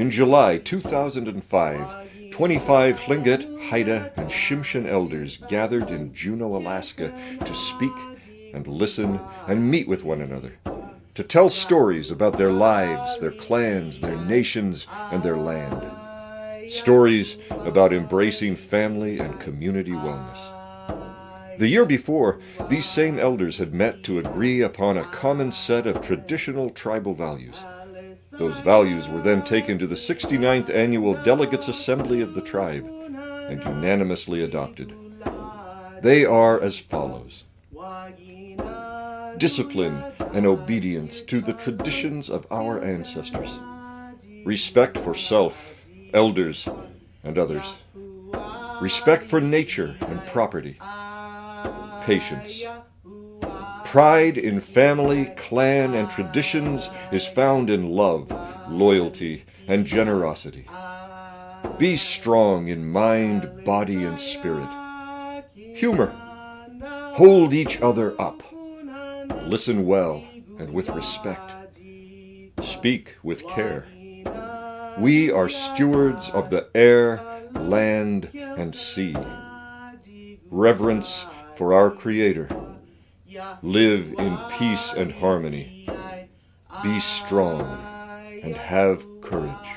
In July 2005, 25 Tlingit, Haida and Tsimshian elders gathered in Juneau, Alaska to speak and listen and meet with one another, to tell stories about their lives, their clans, their nations, and their land. Stories about embracing family and community wellness. The year before, these same elders had met to agree upon a common set of traditional tribal values. Those values were then taken to the 69th Annual Delegates Assembly of the tribe and unanimously adopted. They are as follows: discipline and obedience to the traditions of our ancestors, respect for self, elders, and others, respect for nature and property, patience. Pride in family, clan, and traditions is found in love, loyalty, and generosity. Be strong in mind, body, and spirit. Humor. Hold each other up. Listen well and with respect. Speak with care. We are stewards of the air, land, and sea. Reverence for our Creator. Live in peace and harmony. Be strong and have courage.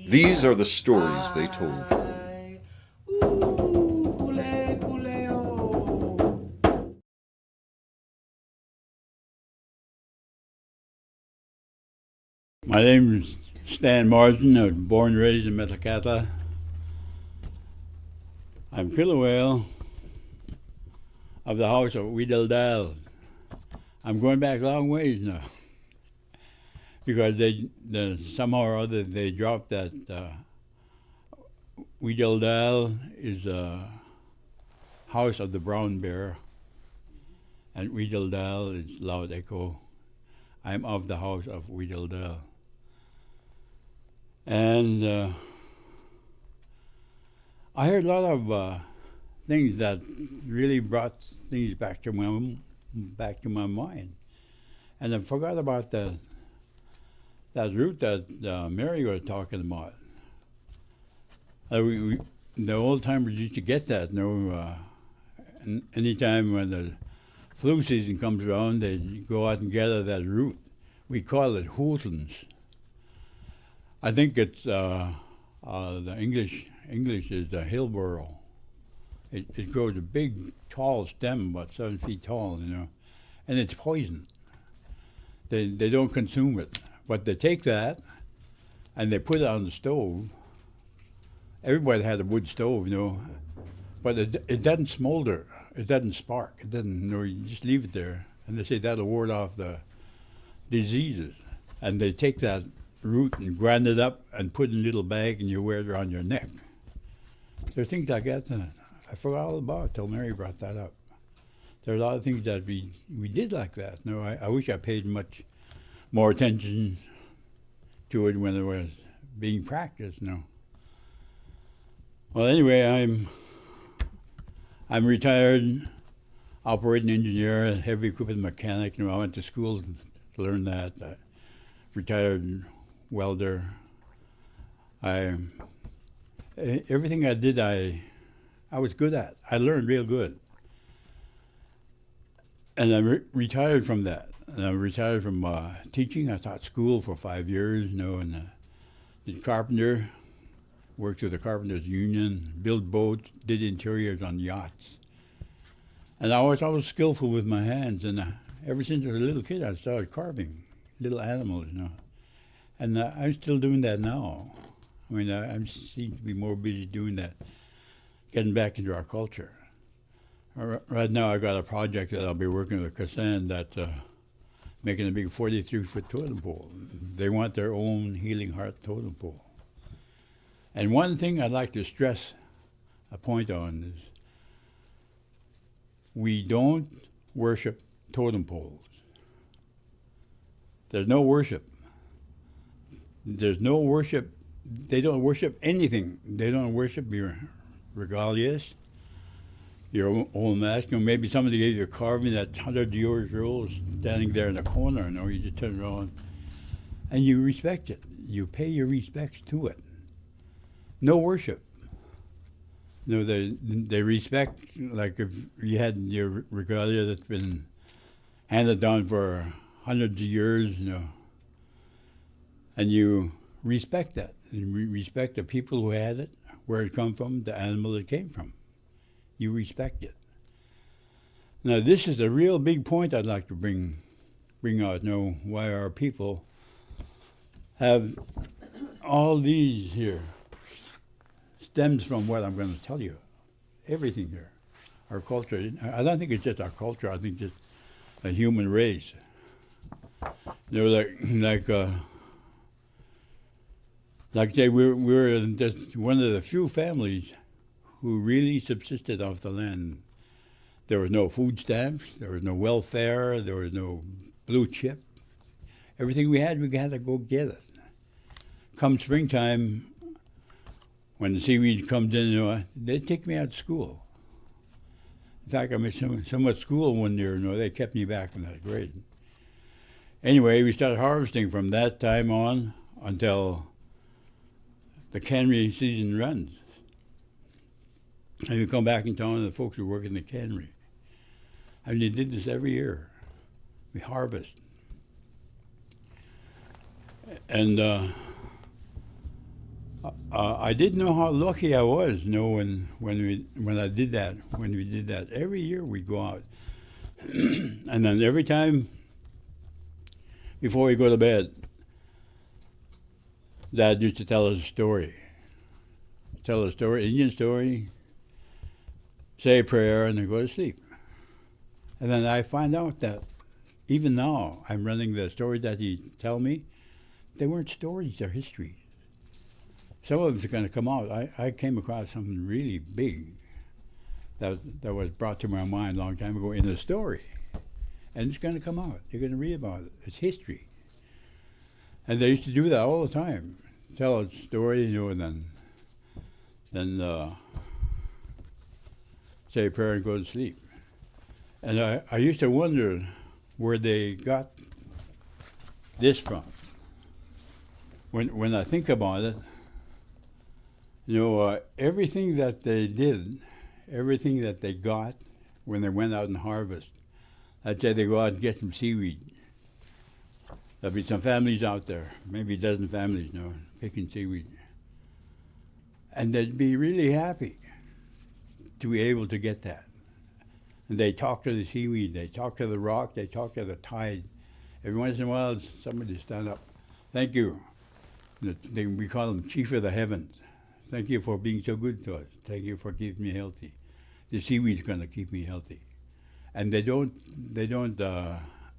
These are the stories they told. My name is Stan Marsden. I was born and raised in Metlakatla. I'm Kilawale of the house of Weedaldal. I'm going back a long ways now because somehow or other they dropped that Weedaldal is a house of the brown bear and Weedaldal is loud echo. I'm of the house of Weedaldal. And I heard a lot of things that really brought things back to my mind, and I forgot about that root that Mary was talking about. The old timers used to get that. Anytime when the flu season comes around, they go out and gather that root. We call it hootens. I think it's the English is the hillborough. It grows a big, tall stem, about 7 feet tall, and it's poison. They don't consume it, but they take that and they put it on the stove. Everybody had a wood stove, but it doesn't smolder. It doesn't spark. It doesn't. You just leave it there, and they say that'll ward off the diseases. And they take that root and grind it up and put it in a little bag, and you wear it around your neck. There are things like that I forgot all about till Mary brought that up. There are a lot of things that we did like that. I wish I paid much more attention to it when it was being practiced. Well, anyway, I'm retired operating engineer, heavy equipment mechanic. I went to school to learn that. Retired welder. Everything I did, I was good at. I learned real good. And I retired from that. And I retired from teaching. I taught school for 5 years, and did carpenter, worked with the Carpenters Union, built boats, did interiors on yachts. And I was always skillful with my hands. And ever since I was a little kid, I started carving little animals, And I'm still doing that now. I seem to be more busy doing that, getting back into our culture. Right now, I got a project that I'll be working with Kassan that's making a big 43-foot totem pole. They want their own Healing Heart totem pole. And one thing I'd like to stress a point on is we don't worship totem poles. There's no worship. There's no worship. They don't worship anything. They don't worship your regalias. your own mask. Maybe somebody gave you a carving that's 100 years old, standing there in the corner. You just turn around and you respect it. You pay your respects to it. No worship. They respect, like if you had your regalia that's been handed down for hundreds of years, and you respect that. And respect the people who had it, where it come from, the animal it came from. You respect it. Now, this is a real big point I'd like to bring out. Why our people have all these here stems from what I'm going to tell you. Everything here, our culture. I don't think it's just our culture. I think just a human race. Like say we're just one of the few families who really subsisted off the land. There was no food stamps, there was no welfare, there was no blue chip. Everything we had to go get it. Come springtime, when the seaweed comes in, they'd take me out to school. In fact, I missed so much school one year, they kept me back in that grade. Anyway, we started harvesting from that time on until the cannery season runs. And we come back in town and the folks who work in the cannery. And they did this every year. We harvest. And I didn't know how lucky I was, when we did that. Every year we go out. And then every time before we go to bed, Dad used to tell us a story. Indian story, say a prayer, and then go to sleep. And then I find out that even now I'm running the stories that he tell me. They weren't stories, they're histories. Some of it's going to come out. I came across something really big that was brought to my mind a long time ago in a story. And it's going to come out. You're going to read about it. It's history. And they used to do that all the time. Tell a story, and then say a prayer and go to sleep. And I used to wonder where they got this from. When I think about it, everything that they did, everything that they got when they went out and harvest, I'd say they go out and get some seaweed. There'll be some families out there, maybe a dozen families, picking seaweed. And they'd be really happy to be able to get that. And they talk to the seaweed, they talk to the rock, they talk to the tide. Every once in a while, somebody stand up. Thank you. We call them Chief of the Heavens. Thank you for being so good to us. Thank you for keeping me healthy. The seaweed's going to keep me healthy. And they don't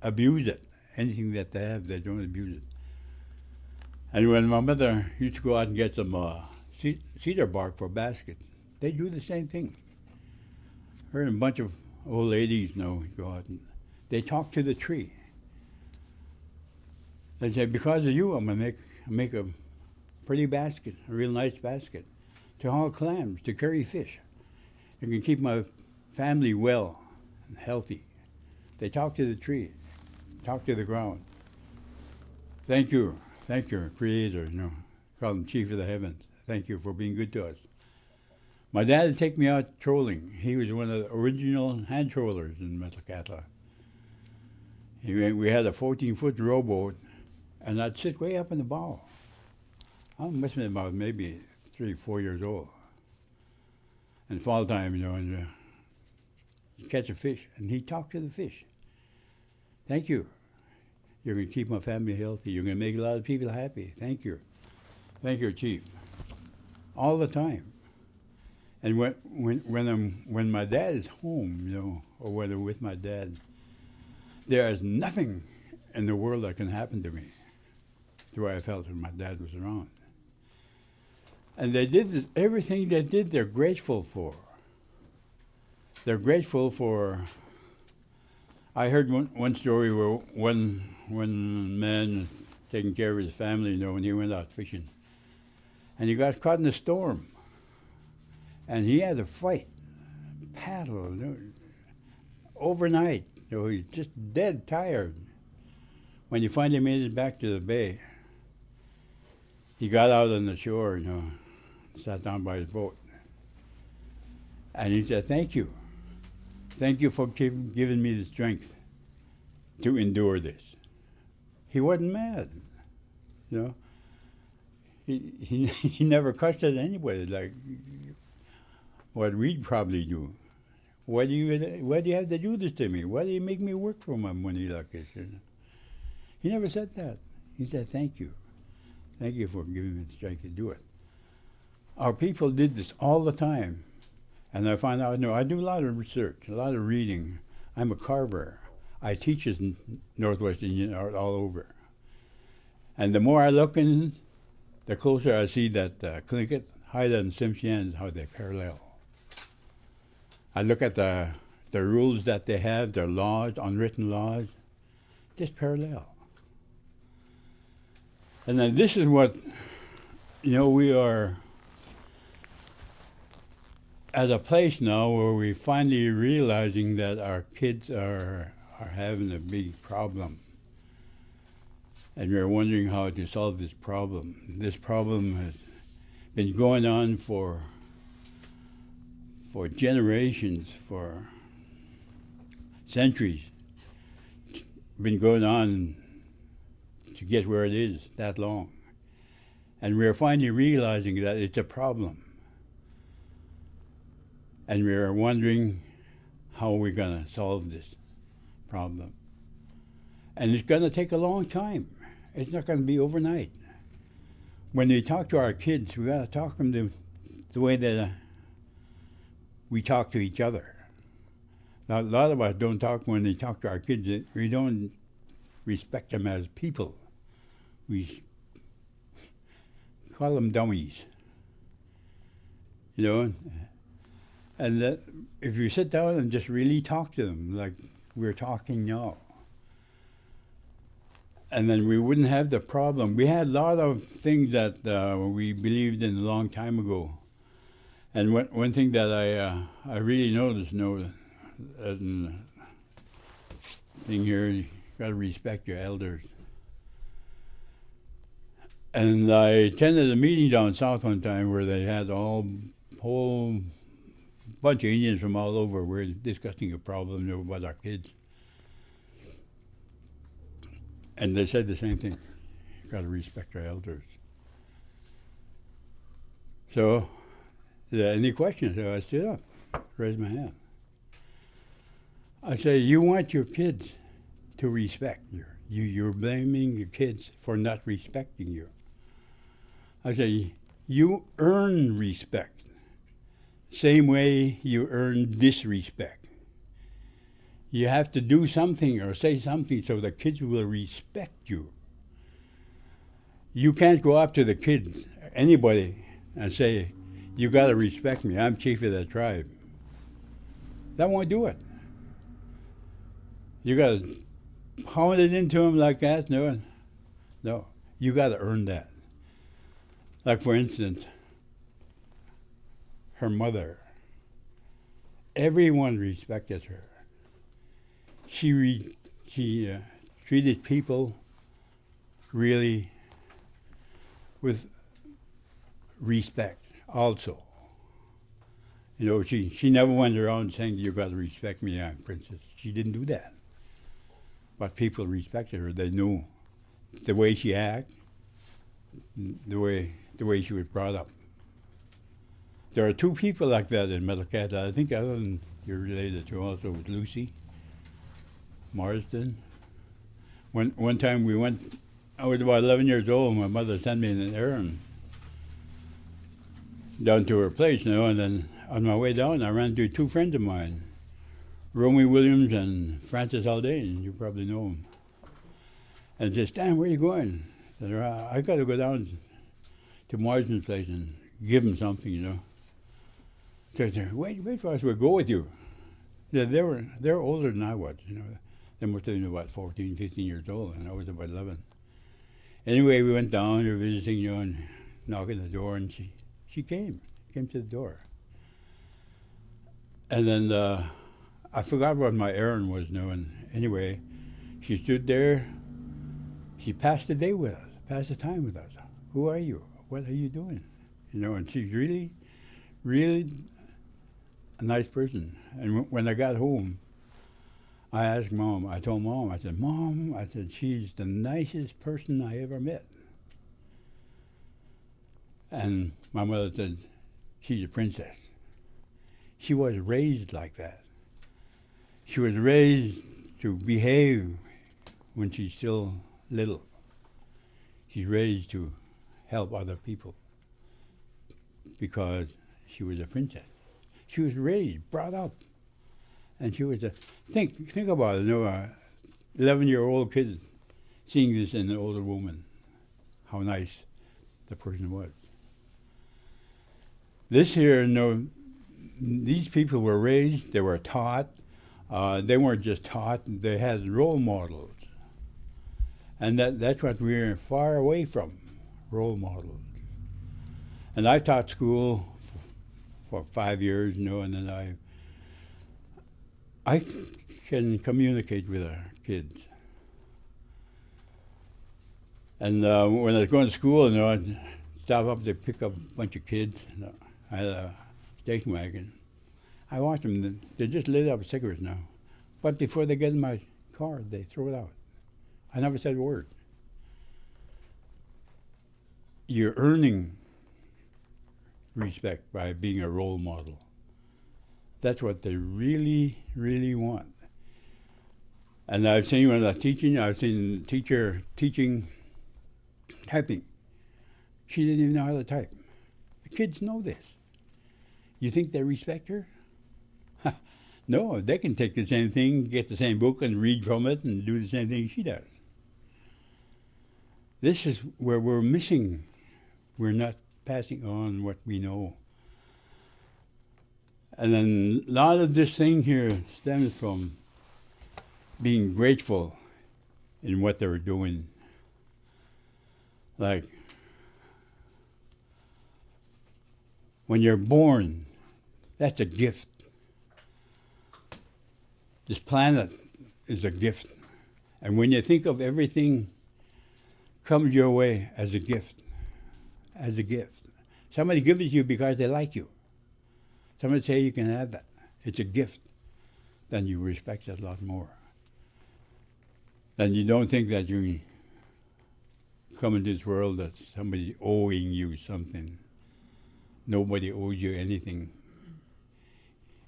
abuse it. Anything that they have, they don't abuse it. And when my mother used to go out and get some cedar bark for a basket, they do the same thing. Her and a bunch of old ladies go out and they talk to the tree. They say, because of you, I'm going to make a pretty basket, a real nice basket, to haul clams, to carry fish. You can keep my family well and healthy. They talk to the tree, talk to the ground. Thank you, Creator, call him Chief of the Heavens. Thank you for being good to us. My dad would take me out trolling. He was one of the original hand trollers in Metlakatla. We had a 14-foot rowboat, and I'd sit way up in the bow. I must have been about maybe 3 or 4 years old. And fall time, and he'd catch a fish, and he'd talk to the fish. Thank you. You're going to keep my family healthy. You're going to make a lot of people happy. Thank you. Thank you, Chief. All the time. And when my dad is home, or when I'm with my dad, there is nothing in the world that can happen to me the way I felt when my dad was around. And they did this, everything they did, they're grateful for. They're grateful for. I heard one story where one man taking care of his family, when he went out fishing, and he got caught in a storm, and he had to fight paddle, overnight. He's just dead tired. When he finally made it back to the bay, he got out on the shore, sat down by his boat. And he said, "Thank you. Thank you for giving me the strength to endure this." He wasn't mad, He never cussed at anybody like what we'd probably do. Why do you have to do this to me? Why do you make me work for my money like this? He never said that. He said, "Thank you. Thank you for giving me the strength to do it." Our people did this all the time. And I found out, I do a lot of research, a lot of reading. I'm a carver. I teach in Northwest Indian art all over. And the more I look in, the closer I see that Tlingit, Haida and Tsimshian, how they parallel. I look at the rules that they have, their laws, unwritten laws, just parallel. And then this is what, we are at a place now where we're finally realizing that our kids are having a big problem. And we're wondering how to solve this problem. This problem has been going on for generations, for centuries. It's been going on to get where it is that long. And we're finally realizing that it's a problem. And we're wondering how we're going to solve this problem. And it's going to take a long time. It's not going to be overnight. When we talk to our kids, we got to talk to them the way that we talk to each other. Now, a lot of us don't talk when they talk to our kids. We don't respect them as people. We call them dummies. And that if you sit down and just really talk to them like we're talking now, and then we wouldn't have the problem. We had a lot of things that we believed in a long time ago. And one thing that I really noticed, thing here, you got to respect your elders. And I attended a meeting down south one time where they had a whole bunch of Indians from all over. We're discussing a problem about our kids. And they said the same thing. You got to respect our elders. So, is there any questions? So I stood up, raised my hand. I say, you want your kids to respect you. You're blaming your kids for not respecting you. I say, you earn respect. Same way you earn disrespect. You have to do something or say something so the kids will respect you. You can't go up to the kids, anybody, and say, you got to respect me. I'm chief of the tribe. That won't do it. You got to pound it into them like that. No. You got to earn that. Like, for instance, her mother. Everyone respected her. She treated people really with respect also. She never went around saying, you got to respect me, I'm princess. She didn't do that. But people respected her. They knew the way she acted, the way she was brought up. There are two people like that in Metlakatla. I think other than you're related to also with Lucy Marsden. One time we went, I was about 11 years old, my mother sent me on an errand down to her place, and then on my way down I ran into two friends of mine, Romy Williams and Francis Haldane. You probably know them. And said, Stan, where are you going? I said, I got to go down to Marsden's place and give him something, So they said, wait for us, we'll go with you. They're older than I was, They must have been about 14, 15 years old, and I was about 11. Anyway, we went down, we were visiting, and knocking the door, and she came to the door. And then I forgot what my errand was now. And anyway, she stood there. She passed the day with us, passed the time with us. Who are you? What are you doing? You know, and she's really, really a nice person. And when I got home, I asked Mom, I told Mom, I said, Mom, I said, she's the nicest person I ever met. And my mother said, she's a princess. She was raised like that. She was raised to behave when she's still little. She's raised to help other people because she was a princess. She was raised, brought up, and she was a think about it. You know, a 11-year-old kid seeing this in an older woman, how nice the person was. This here, you know, these people were raised, they were taught. They weren't just taught, they had role models. And that's what we're far away from, role models. And I taught school for 5 years, you know, and then I can communicate with our kids. And when I was going to school, you know, I'd stop up to pick up a bunch of kids. You know, I had a station wagon. I watched them, they just lit up cigarettes now. But before they get in my car, they throw it out. I never said a word. You're earning respect by being a role model. That's what they really, really want. And I've seen when I'm teaching, I've seen a teacher teaching typing. She didn't even know how to type. The kids know this. You think they respect her? No, they can take the same thing, get the same book and read from it and do the same thing she does. This is where we're missing. We're not passing on what we know. And then a lot of this thing here stems from being grateful in what they were doing. Like, when you're born, that's a gift. This planet is a gift. And when you think of everything comes your way as a gift, Somebody gives it to you because they like you. Somebody say you can have that. It's a gift. Then you respect it a lot more. Then you don't think that you come into this world that somebody owing you something. Nobody owes you anything.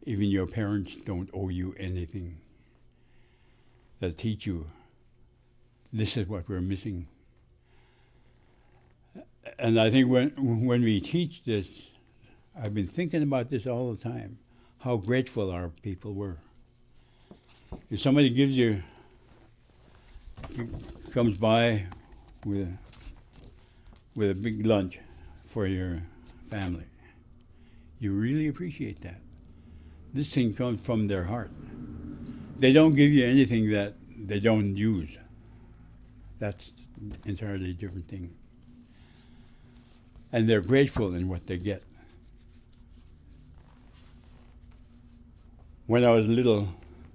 Even your parents don't owe you anything. They'll teach you. This is what we're missing. And I think when we teach this, I've been thinking about this all the time, how grateful our people were. If somebody comes by with a big lunch for your family, you really appreciate that. This thing comes from their heart. They don't give you anything that they don't use. That's an entirely different thing. And they're grateful in what they get. When I was little,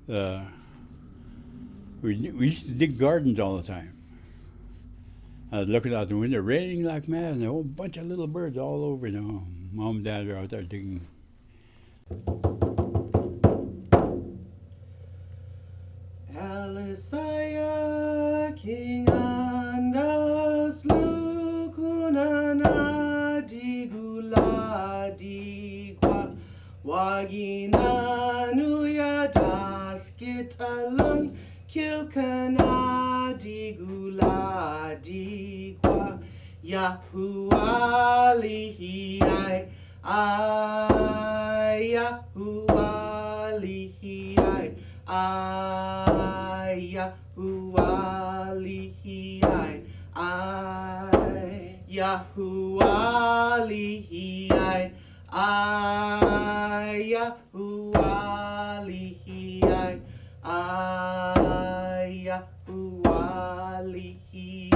we used to dig gardens all the time. I was looking out the window, raining like mad, and a whole bunch of little birds all over, you know. Mom and Dad were out there digging. Alisaya King Andas Lukunana Digula Digwa Waginanu Yadaskitalun Kilkana Digula Digwa Yahualihi I Yahualihi Yahualihi Yahualihi Yahualihi Yahualihi